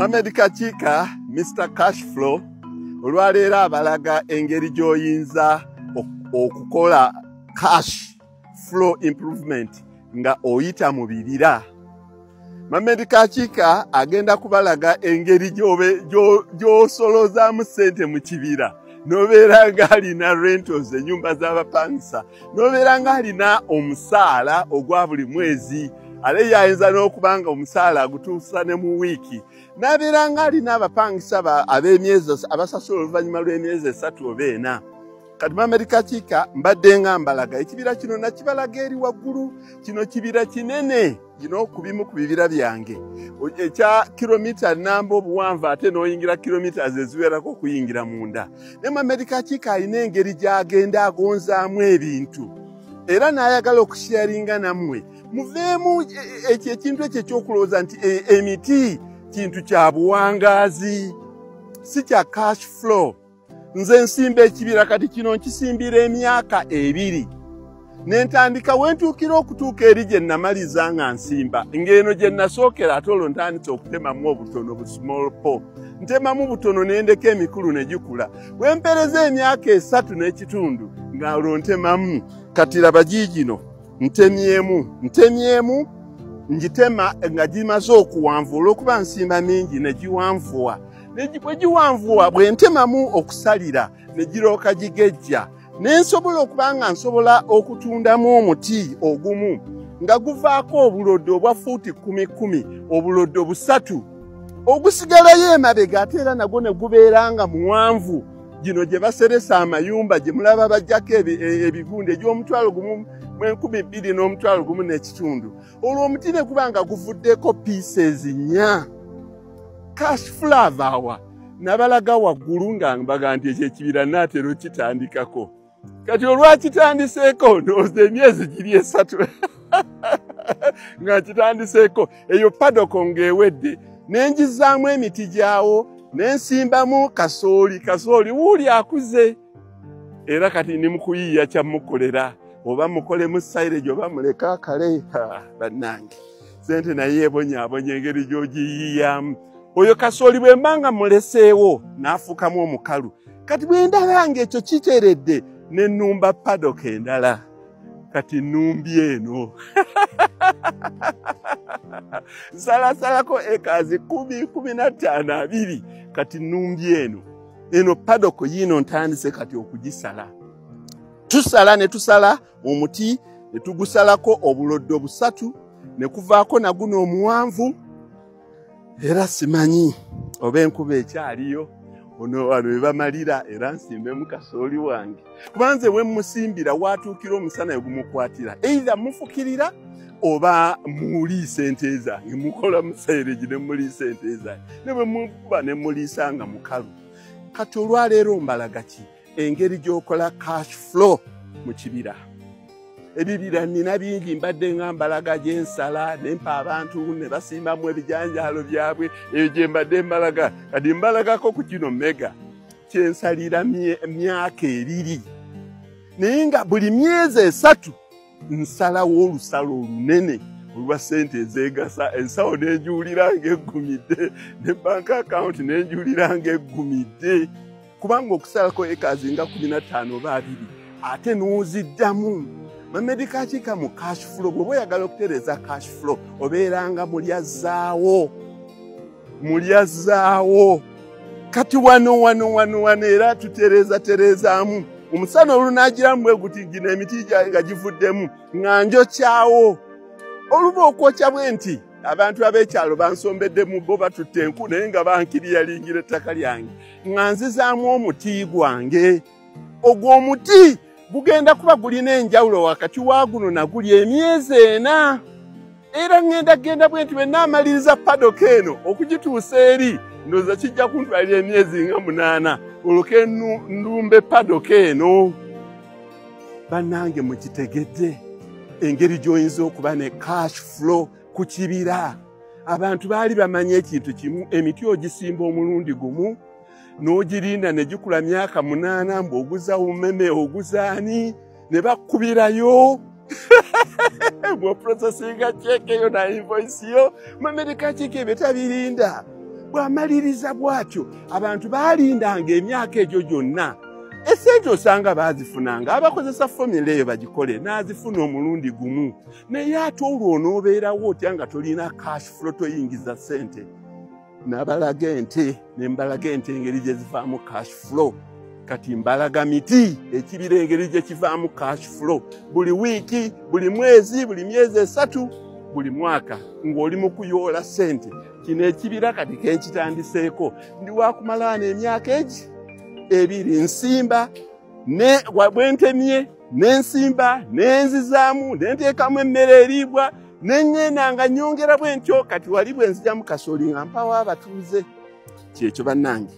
Mohamed Kachika, Mr. Cashflow, olwaleero abalaga engeri gy'oyinza okukola cash flow improvement nga oyita mu bibira. Mohamed Kachika agenda kubalaga engeri gy'osolozaamu ssente mu kibira. Nobeera ng'alina rentals, ennyumba z'abapangisa. Nobeera ng'alina omusaala ogwa buli mwezi. Ale yayinza n'okubanga omusaala agutuusa ne mu wiiki. N'abeera ng'alina abapangisa ab'emyezi abasasula oluvannyuma lw'emyezi 3 oba 4. Kati Mohamed Kachika mbadde nga mbalaga ekibira kino nakibalaga eri waggulu. Kino kibira kinene ku bimu ku bibira byange. Ekya kilomita namba obuwanvu ate n'oyingira kilomita eziwerako okuyingira munda. Ne Mohamed Kachika alina engeri gy'agenda agonzaamu ebintu. Era n'ayagala okusharinga nammwe. Muveemu ekintu ekyo ekyokulowooza nti emiti kintu kya buwangaazi, si kya cash flow. Nze nsimba ekibira kati kino nkisimbira emyaka 2. Nentandika wentuukira okutuuka eri gye namaliza nga nsimba. Ng'eno gye nasookera ate olwo ntandise okutemamu obutono bu small po. Ntemamu butono nendeka emikulu ne gikula. Wempereza emyaka 3 n'ekitundu nga olwo ntemamu. Kati laba giigino ntemyemu ngitema nga gimaze okuwanvuwa olw'okuba nsimba mingi ne giwanvuwa. Bwe giwanvuwa bwe ntemamu okusalira ne girooka gigejja. Nensobola okuba nga nsobola okutundamu omuti ogumu nga guvaako obuloddo obwa fuuti 10 obuloddo 3 ogusigalayo emabega ate era nagwo ne gubeera nga muwanvu. Gino gye baseresa amayumba gye mulaba bajjako ebigunde egy'omutwalo gumu 12 n'omutwalo gumu n'ekitundu. Olwo omuti ne guba nga guvuddeko pieces 4. Cash flow awa nabalaga waggulu nga mbaga nti ekyo ekibira naatera okitandikako. Kati olwakitandiseeko ndowooza emyezi giri 3 nga kitandiseeko eyo padoko ng'ewedde nenjizaamu emiti gyawo nensimbamu kasooli wuuli akuze. Era kati ndi mukuyiiya kyamukolera oba mukolemu silage oba muleka akale. Bannange sente naye ebonyaabonya engeri gy'ogiyiiyamu. Oyo kasooli bwe mbanga muleseewo n'afuukamu omukalu. Kati bwe ndaba ng'ekyo kiteeredde ne nnumba paddock endala. Kati nnumbye eno. Nsalasalako ekazi 10-15 2. Kati nnumbye eno. Eno paddock yino ntandise kati okugisala. Tusala ne tusala omuti ne tugusalako obuloddo 3 ne kuvaako na guno omuwanvu. Era simanyi oba enkuba ekyaliyo ono wano we bamalira era nsimbemu kasooli wange. Kubanze we musimbira watuukira omusana gumukwatira. Either mufukirira oba muli sente zange mukola musaireji ne muli sente zange. Ne bwe muba ne mulisa nga mukalu. Kati olwaleero mbalaga ki engeri gy'okola cash flow mu kibira. Ebibira nina bingi mbadde nga mbalaga gyensala nempa abantu ne basimbamu ebijanjaalo byabwe gye mbadde mbalaga. Kati mbalagako ku kino mega kyensalira myaka 2. Naye nga buli myezi 3 nsalawo olusalo olunene olwa ssente ezeegasa. Ensawo nenjuulira ng'eggumidde ne bank account nenjuulira ng'eggumidde. Kubanga okusalako ekazi nga 15 oba 2 ate n'oziddamu. Mohamed Kachika mu cash flow bwe oyagala okutereeza cash flow obeeranga mulyazaawo. Kati wano era tutereezaamu. Omusana olunagiramu bwe guti gino emiti nga givuddemu nga njokyawo. Oluba okwokya bwe nti abantu ab'ekyalo bansombedde mu bo batutte enku naye nga bankiriyalingira ettaka lyange nga nzizaamu omuti gwange. Ogwo omuti gugenda kuba gulina enjawulo wakati wa guno na guli emyezi 4. Era genda bwe nti bwe naamaliriza paddock eno okugituusa eri ndowooza kijja kuntwalira emyezi nga 8 olwoke ndumbe paddock eno. Bannange mukitegedde engeri gy'oyinza okuba ne cash flow ku kibira. Abantu baali bamanyi ekintu kimu, emiti ogisimba omulundi gumu n'ogirinda ne gikula myaka 8 mb'oguza umeme oguzaani ne bakubirayo. Bwe processinga check yo na invoice yo Mohamed Kachika betabirinda. bw'amaliriza bw'atyo abantu baalindanga emyaka egyo gyonna esente osanga baazifunanga abakozesa formula eyo bagikole n'azifuna omulundi gumu naye ate olwo onoobeerawo otya nga tolina cash flow toyingiza ssente n'abalaga ente ne mbalaga ente engeri gye zivaamu cash flow kati mbalaga miti ekibira engeri gye kivaamu cash flow buli wiiki buli mwezi buli myezi 3 buli mwaka ng'oli mu kuyoola ssente kino ekibira kati kenkitandiseeko ndi wakumalaana emyaka egi 2 nsimba ne bwentemye n'ensimba n'enzizaamu nenteekamu emmere eriibwa neŋŋenda nga nnyongera bwentyo kati wali bwe nzija mu kasooli nga mpawo abatuuze kyekyo bannange